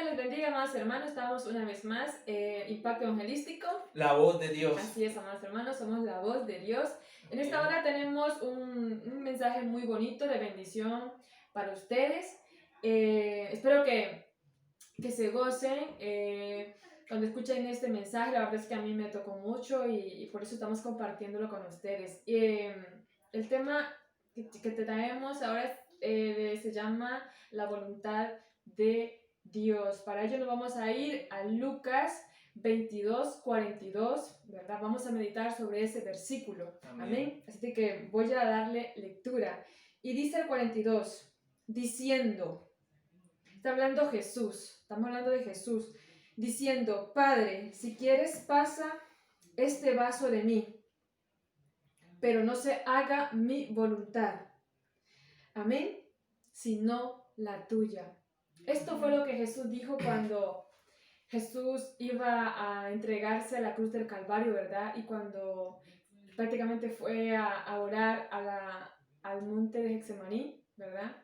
Dios les bendiga, amados hermanos. Estamos una vez más, Impacto Evangelístico. La voz de Dios. Así es, amados hermanos, somos la voz de Dios. En esta Amén. hora tenemos un mensaje muy bonito de bendición para ustedes. Espero que se gocen cuando escuchen este mensaje. La verdad es que a mí me tocó mucho y por eso estamos compartiéndolo con ustedes. El tema que te traemos ahora se llama la voluntad de Dios. Para ello nos vamos a ir a Lucas 22:42, ¿verdad? Vamos a meditar sobre ese versículo. Amén. Así que voy a darle lectura. Y dice el 42, diciendo... Está hablando Jesús, estamos hablando de Jesús, diciendo, Padre, si quieres pasa este vaso de mí, pero no se haga mi voluntad. Amén, sino la tuya. Esto fue lo que Jesús dijo cuando Jesús iba a entregarse a la cruz del Calvario, ¿verdad? Y cuando prácticamente fue a orar al monte de Getsemaní, ¿verdad?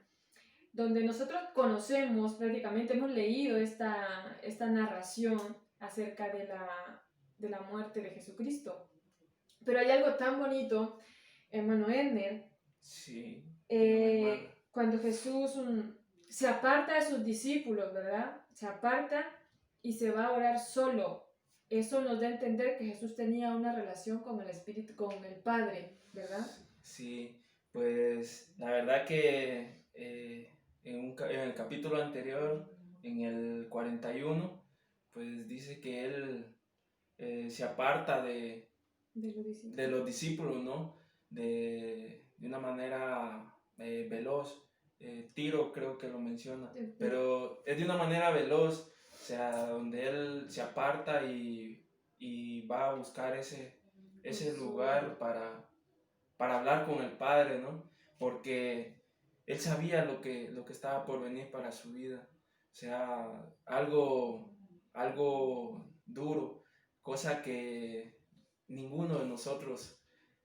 Donde nosotros conocemos, prácticamente hemos leído esta narración acerca de la muerte de Jesucristo. Pero hay algo tan bonito, hermano Edner, sí, cuando Jesús se aparta de sus discípulos, ¿verdad? Se aparta y se va a orar solo. Eso nos da a entender que Jesús tenía una relación con el Espíritu, con el Padre, ¿verdad? Sí, pues la verdad que en el capítulo anterior, en el 41, pues dice que él se aparta de los discípulos, ¿no? De una manera veloz. Tiro creo que lo menciona, pero es de una manera veloz, o sea, donde él se aparta y va a buscar ese lugar para hablar con el Padre, ¿no? Porque él sabía lo que estaba por venir para su vida, o sea, algo duro, cosa que ninguno de nosotros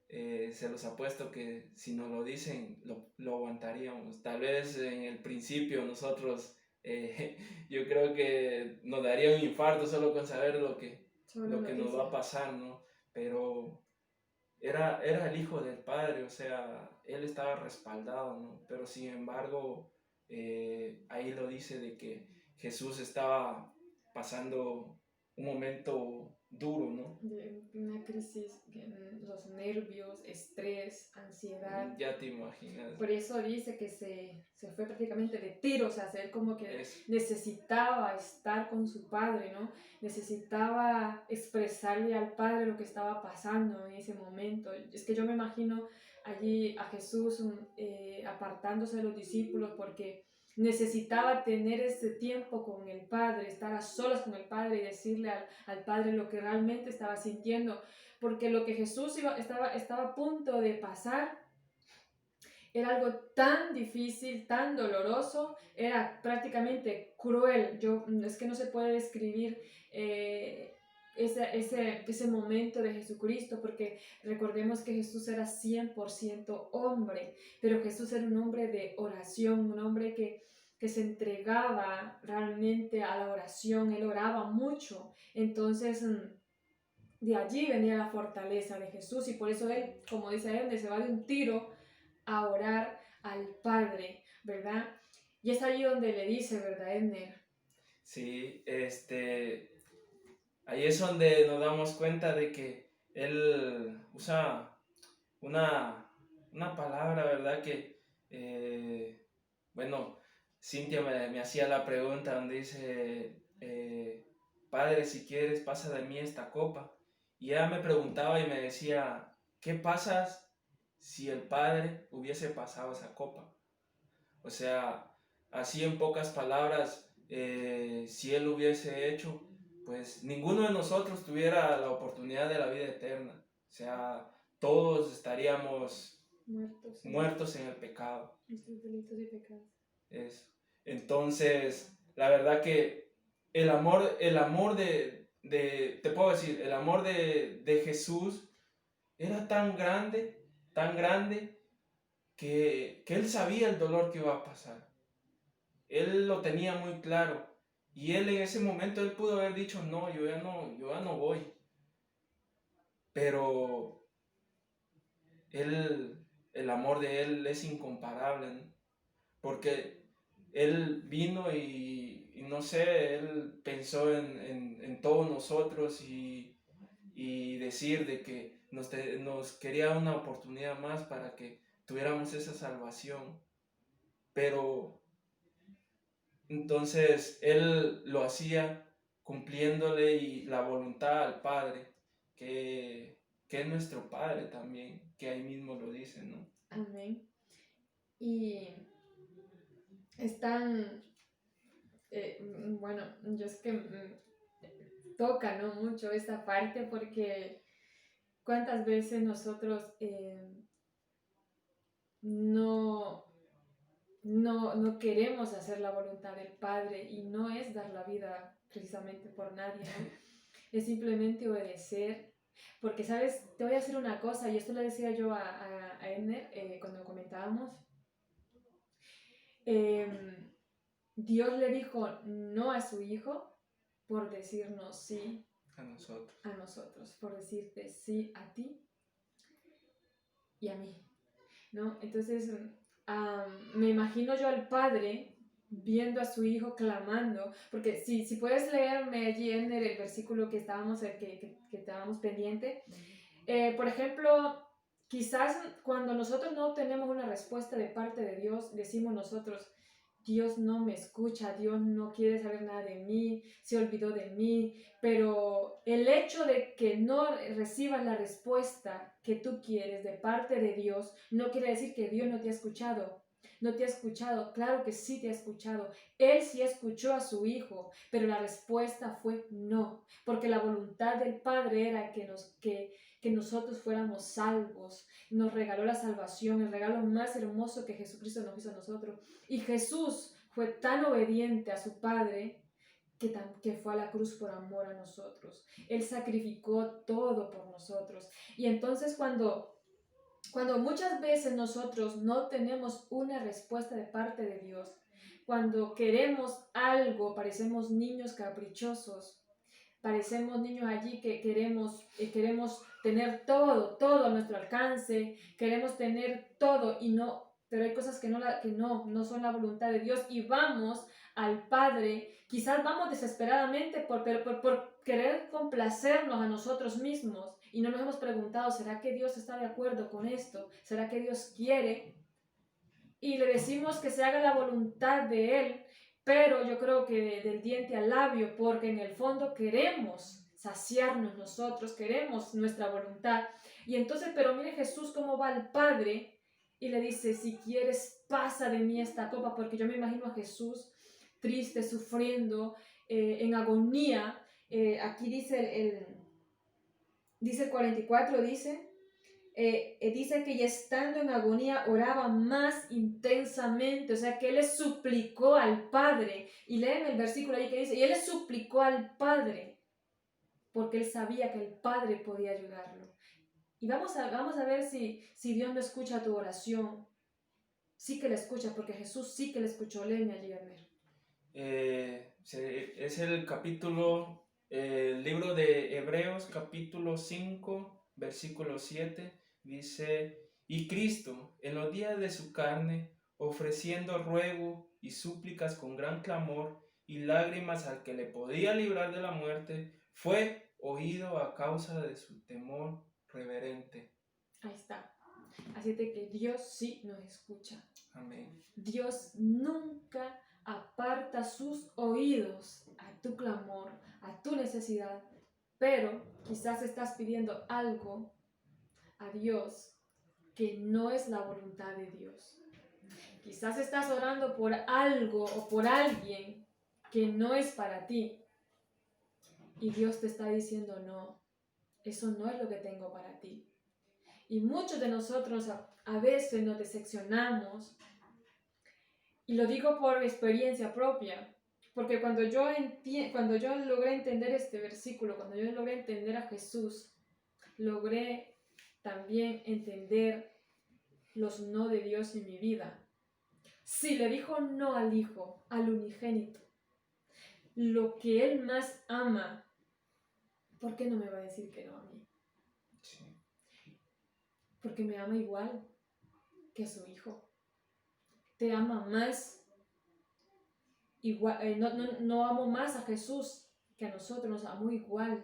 se los apuesto que si nos lo dicen lo aguantaríamos. Tal vez en el principio nosotros yo creo que nos daría un infarto solo con saber lo que nos va a pasar, ¿no? Pero era el hijo del Padre, o sea, él estaba respaldado, ¿no? Pero sin embargo, ahí lo dice de que Jesús estaba pasando un momento duro, ¿no? De una crisis, los nervios, estrés, ansiedad. Ya te imaginas. Por eso dice que se fue prácticamente de tiro, o sea, él como que necesitaba estar con su padre, ¿no? Necesitaba expresarle al padre lo que estaba pasando en ese momento. Es que yo me imagino allí a Jesús apartándose de los discípulos porque necesitaba tener ese tiempo con el Padre, estar a solas con el Padre y decirle al Padre lo que realmente estaba sintiendo, porque lo que Jesús estaba a punto de pasar era algo tan difícil, tan doloroso, era prácticamente cruel. Es que no se puede describir ese momento de Jesucristo, porque recordemos que Jesús era 100% hombre, pero Jesús era un hombre de oración, un hombre que se entregaba realmente a la oración, él oraba mucho. Entonces, de allí venía la fortaleza de Jesús y por eso él, como dice él, se va de un tiro a orar al Padre, ¿verdad? Y es allí donde le dice, ¿verdad, Edner? Sí, ahí es donde nos damos cuenta de que él usa una palabra, ¿verdad? Que, bueno, Cintia me hacía la pregunta donde dice, Padre, si quieres, pasa de mí esta copa. Y ella me preguntaba y me decía, ¿qué pasa si el Padre hubiese pasado esa copa? O sea, así en pocas palabras, si Él lo hubiese hecho, pues ninguno de nosotros tuviera la oportunidad de la vida eterna. O sea, todos estaríamos muertos en el pecado. Nuestros delitos y pecados. Eso. Entonces, la verdad que el amor te puedo decir, el amor de Jesús era tan grande, que él sabía el dolor que iba a pasar. Él lo tenía muy claro Y él en ese momento, él pudo haber dicho, no, yo ya no voy. Pero el amor de él es incomparable, ¿no? Porque él vino y no sé, él pensó en todos nosotros y decir de que nos quería una oportunidad más para que tuviéramos esa salvación. Pero entonces él lo hacía cumpliéndole y la voluntad al Padre, que es nuestro Padre también, que ahí mismo lo dice, ¿no? Amén. Y es tan, bueno, yo es que toca, ¿no? Mucho esta parte porque cuántas veces nosotros no no queremos hacer la voluntad del Padre y no es dar la vida precisamente por nadie, ¿no? Es simplemente obedecer. Porque, ¿sabes? Te voy a decir una cosa, y esto lo decía yo a Edner cuando comentábamos. Dios le dijo no a su hijo por decirnos sí a nosotros, por decirte sí a ti y a mí, ¿no? Entonces, me imagino yo al padre viendo a su hijo clamando, porque si puedes leerme allí en el versículo que estábamos pendiente, por ejemplo, quizás cuando nosotros no tenemos una respuesta de parte de Dios, decimos nosotros, Dios no me escucha, Dios no quiere saber nada de mí, se olvidó de mí, pero el hecho de que no recibas la respuesta que tú quieres de parte de Dios no quiere decir que Dios no te ha escuchado. No te ha escuchado, claro que sí te ha escuchado. Él sí escuchó a su hijo, pero la respuesta fue no, porque la voluntad del Padre era que nosotros fuéramos salvos. Nos regaló la salvación, el regalo más hermoso que Jesucristo nos hizo a nosotros. Y Jesús fue tan obediente a su Padre que fue a la cruz por amor a nosotros. Él sacrificó todo por nosotros. Y entonces cuando muchas veces nosotros no tenemos una respuesta de parte de Dios, cuando queremos algo, parecemos niños caprichosos, parecemos niños allí que queremos tener todo a nuestro alcance, queremos tener todo y no, pero hay cosas que no son la voluntad de Dios y vamos al Padre, quizás vamos desesperadamente por querer complacernos a nosotros mismos y no nos hemos preguntado, ¿será que Dios está de acuerdo con esto? ¿Será que Dios quiere? Y le decimos que se haga la voluntad de Él, pero yo creo que del diente al labio, porque en el fondo queremos saciarnos nosotros, queremos nuestra voluntad. Y entonces, pero mire Jesús cómo va al Padre y le dice, si quieres, pasa de mí esta copa, porque yo me imagino a Jesús triste, sufriendo, en agonía. Aquí dice el 44, dice que ya estando en agonía oraba más intensamente, o sea que él le suplicó al Padre, y leen el versículo ahí que dice, y él le suplicó al Padre, porque él sabía que el Padre podía ayudarlo. Y vamos a ver si Dios no escucha tu oración. Sí que le escucha, porque Jesús sí que le escuchó. Léeme allí, Abner. Es el capítulo, el libro de Hebreos, capítulo 5, versículo 7, dice, y Cristo, en los días de su carne, ofreciendo ruego y súplicas con gran clamor y lágrimas al que le podía librar de la muerte, fue oído a causa de su temor reverente. Ahí está. Así de que Dios sí nos escucha. Amén. Dios nunca aparta sus oídos a tu clamor, a tu necesidad, pero quizás estás pidiendo algo a Dios que no es la voluntad de Dios. Quizás estás orando por algo o por alguien que no es para ti y Dios te está diciendo no, eso no es lo que tengo para ti. Y muchos de nosotros a veces nos decepcionamos. Y lo digo por experiencia propia, porque cuando yo logré entender este versículo, cuando yo logré entender a Jesús, logré también entender los no de Dios en mi vida. Sí, le dijo no al Hijo, al unigénito. lo que Él más ama, ¿por qué no me va a decir que no a mí? Sí. Porque me ama igual que a su hijo. Te ama más, igual, no amo más a Jesús que a nosotros, nos amó igual,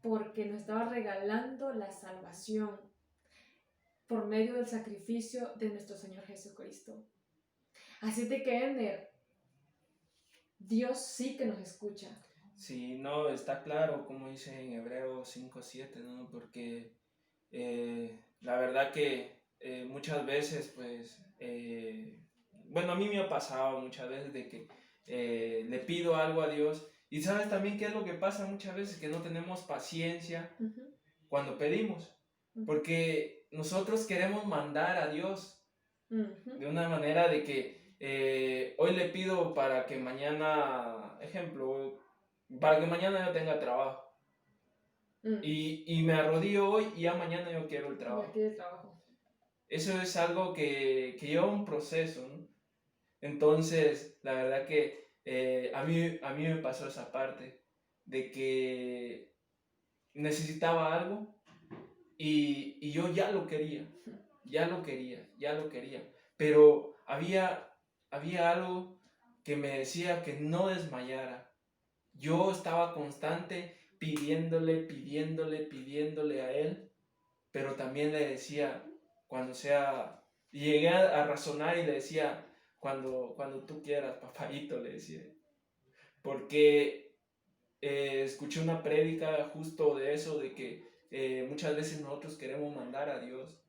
porque nos estaba regalando la salvación por medio del sacrificio de nuestro Señor Jesucristo. Así de que, Ender, Dios sí que nos escucha. Sí, no, está claro, como dice en Hebreos 5:7, ¿no? Porque la verdad que muchas veces, pues, bueno, a mí me ha pasado muchas veces de que le pido algo a Dios y sabes también qué es lo que pasa muchas veces, que no tenemos paciencia cuando pedimos, porque nosotros queremos mandar a Dios de una manera de que hoy le pido para que mañana, ejemplo, para que mañana yo tenga trabajo. Y me arrodillo hoy y ya mañana yo quiero el trabajo. Ya quiere trabajo. Eso es algo que lleva un proceso, ¿no? Entonces, la verdad que a mí me pasó esa parte de que necesitaba algo y yo ya lo quería, pero había algo que me decía que no desmayara. Yo estaba constante pidiéndole a él, pero también le decía, cuando sea, y llegué a razonar y le decía, cuando tú quieras, papayito, le decía, porque escuché una prédica justo de eso, de que muchas veces nosotros queremos mandar a Dios.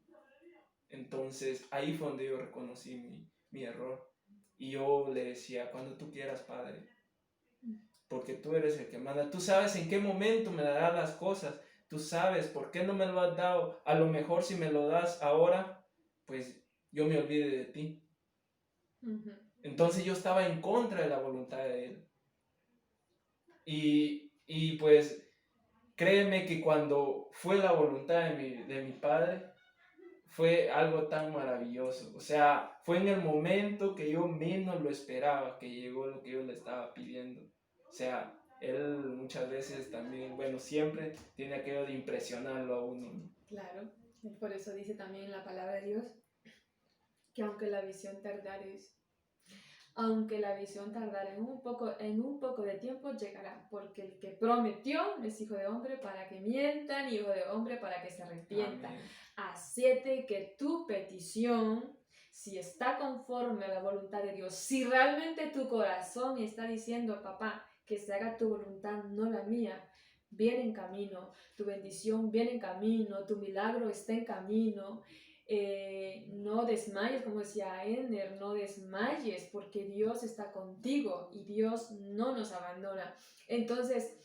Entonces ahí fue donde yo reconocí mi error. Y yo le decía, cuando tú quieras, Padre, porque tú eres el que manda. Tú sabes en qué momento me darás las cosas. Tú sabes por qué no me lo has dado. A lo mejor si me lo das ahora, pues yo me olvide de ti. Entonces yo estaba en contra de la voluntad de Él. Y pues créeme que cuando fue la voluntad de mi Padre, fue algo tan maravilloso. O sea, fue en el momento que yo menos lo esperaba que llegó lo que yo le estaba pidiendo. O sea, él muchas veces también, bueno, siempre tiene aquello de impresionarlo a uno, ¿no? Claro, y por eso dice también en la palabra de Dios que aunque la visión tardare en un poco de tiempo llegará, porque el que prometió es hijo de hombre para que mienta, ni hijo de hombre para que se arrepienta. Amén. Así que tu petición, si está conforme a la voluntad de Dios, si realmente tu corazón está diciendo, papá, que se haga tu voluntad, no la mía, viene en camino, tu bendición viene en camino, tu milagro está en camino. No desmayes, como decía Ender, no desmayes porque Dios está contigo y Dios no nos abandona. Entonces,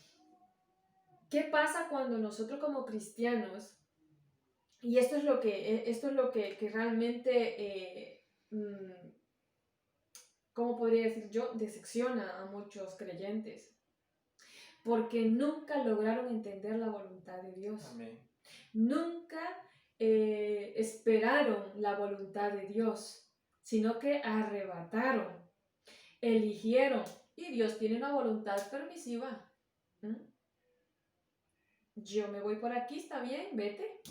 ¿qué pasa cuando nosotros como cristianos, y esto es lo que realmente, ¿cómo podría decir yo? Decepciona a muchos creyentes, porque nunca lograron entender la voluntad de Dios. Amén. Nunca esperaron la voluntad de Dios, sino que arrebataron, eligieron. Y Dios tiene una voluntad permisiva. Yo me voy por aquí, está bien, vete.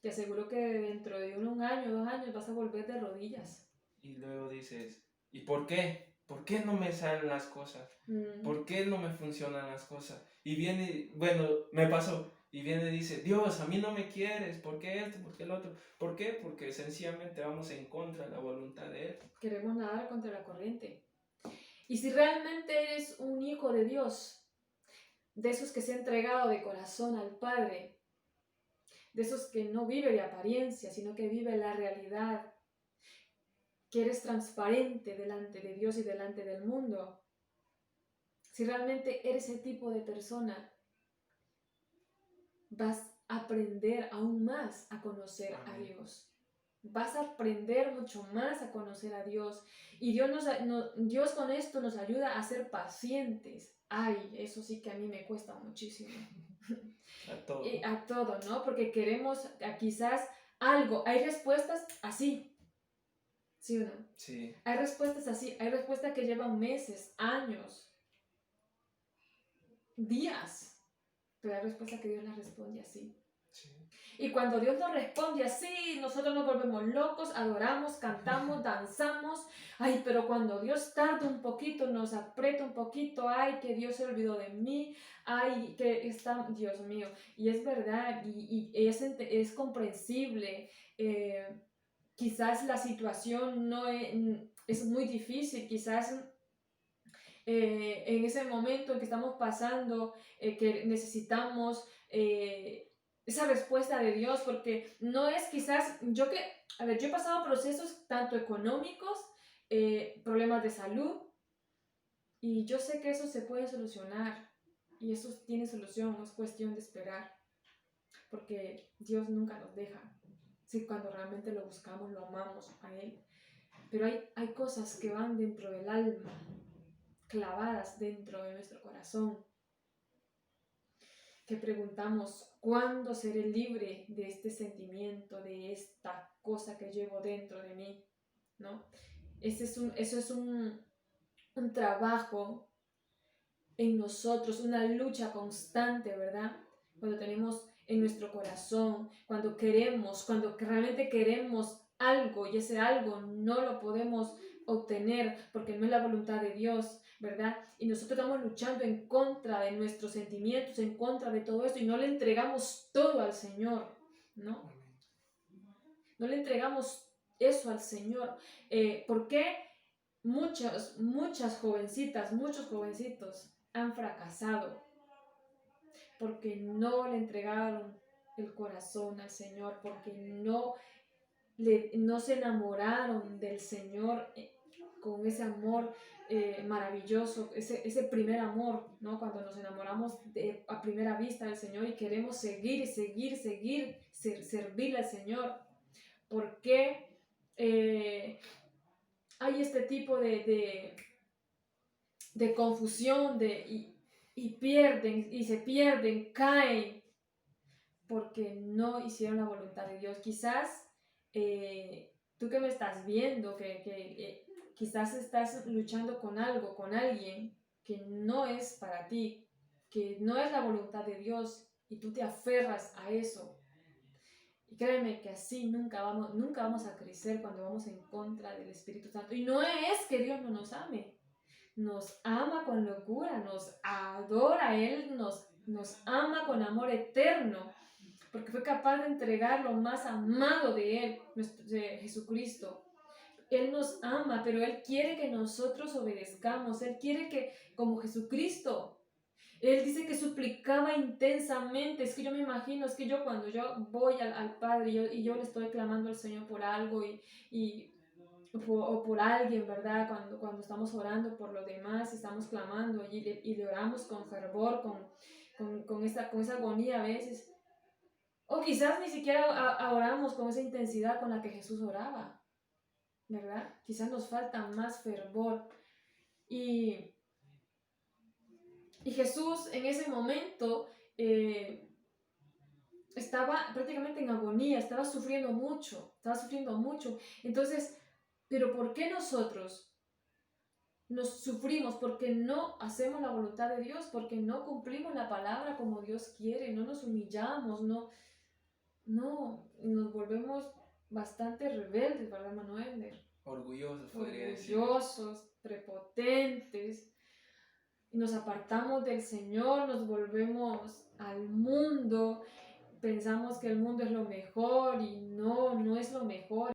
Te aseguro que dentro de un año, 2 años vas a volver de rodillas. Y luego dices, ¿y por qué? ¿Por qué no me salen las cosas? ¿Por qué no me funcionan las cosas? Y viene, bueno, me pasó. Y viene y dice, Dios, a mí no me quieres, ¿por qué esto? ¿Por qué el otro? ¿Por qué? Porque sencillamente vamos en contra de la voluntad de Él. Queremos nadar contra la corriente. Y si realmente eres un hijo de Dios, de esos que se ha entregado de corazón al Padre, de esos que no vive de apariencia, sino que vive la realidad, que eres transparente delante de Dios y delante del mundo, si realmente eres ese tipo de persona, vas a aprender aún más a conocer a Dios. Vas a aprender mucho más a conocer a Dios. Y Dios con esto nos ayuda a ser pacientes. Ay, eso sí que a mí me cuesta muchísimo. A todo. A todo, ¿no? Porque queremos quizás algo. Hay respuestas así. ¿Sí o no? Sí. Hay respuestas así. Hay respuestas que llevan meses, años. días. Pero hay respuesta que Dios la responde así. Sí. Y cuando Dios nos responde así, nosotros nos volvemos locos, adoramos, cantamos, danzamos. Ay, pero cuando Dios tarda un poquito, nos aprieta un poquito, ay, que Dios se olvidó de mí, ay, que está, Dios mío. Y es verdad, y es comprensible. Quizás la situación no es muy difícil, quizás en ese momento en que estamos pasando, que necesitamos esa respuesta de Dios, porque no es quizás, yo he pasado procesos tanto económicos, problemas de salud, y yo sé que eso se puede solucionar, y eso tiene solución, no es cuestión de esperar, porque Dios nunca nos deja, si cuando realmente lo buscamos, lo amamos a Él. Pero hay cosas que van dentro del alma, clavadas dentro de nuestro corazón, que preguntamos, ¿cuándo seré libre de este sentimiento, de esta cosa que llevo dentro de mí? ¿No? Eso es un trabajo en nosotros, una lucha constante, ¿verdad? Cuando tenemos en nuestro corazón, cuando realmente queremos algo y ese algo no lo podemos obtener porque no es la voluntad de Dios, ¿verdad? Y nosotros estamos luchando en contra de nuestros sentimientos, en contra de todo esto y no le entregamos todo al Señor, ¿no? No le entregamos eso al Señor. ¿Por qué muchas jovencitas, muchos jovencitos han fracasado? Porque no le entregaron el corazón al Señor, porque no se enamoraron del Señor con ese amor maravilloso, ese primer amor, ¿no? Cuando nos enamoramos a primera vista del Señor y queremos seguir, servirle al Señor. ¿Por qué hay este tipo de confusión y se pierden, caen? Porque no hicieron la voluntad de Dios. Quizás tú que me estás viendo, que quizás estás luchando con algo, con alguien que no es para ti, que no es la voluntad de Dios y tú te aferras a eso. Y créeme que así nunca vamos a crecer cuando vamos en contra del Espíritu Santo. Y no es que Dios no nos ame, nos ama con locura, nos adora, Él nos ama con amor eterno, porque fue capaz de entregar lo más amado de Él, de Jesucristo. Él nos ama, pero Él quiere que nosotros obedezcamos. Él quiere que, como Jesucristo, Él dice que suplicaba intensamente. Es que yo me imagino, es que yo cuando yo voy al Padre y yo le estoy clamando al Señor por algo o por alguien, ¿verdad? Cuando estamos orando por los demás, estamos clamando allí y le oramos con fervor, con esa agonía a veces. O quizás ni siquiera oramos con esa intensidad con la que Jesús oraba, ¿verdad? Quizás nos falta más fervor. Y Jesús en ese momento estaba prácticamente en agonía, estaba sufriendo mucho. Entonces, ¿pero por qué nosotros nos sufrimos? Porque no hacemos la voluntad de Dios, porque no cumplimos la palabra como Dios quiere, no nos humillamos, no, nos volvemos bastante rebeldes, ¿verdad, Manuel? Orgullosos, podría decir. Orgullosos, prepotentes. Nos apartamos del Señor, nos volvemos al mundo, pensamos que el mundo es lo mejor y no es lo mejor.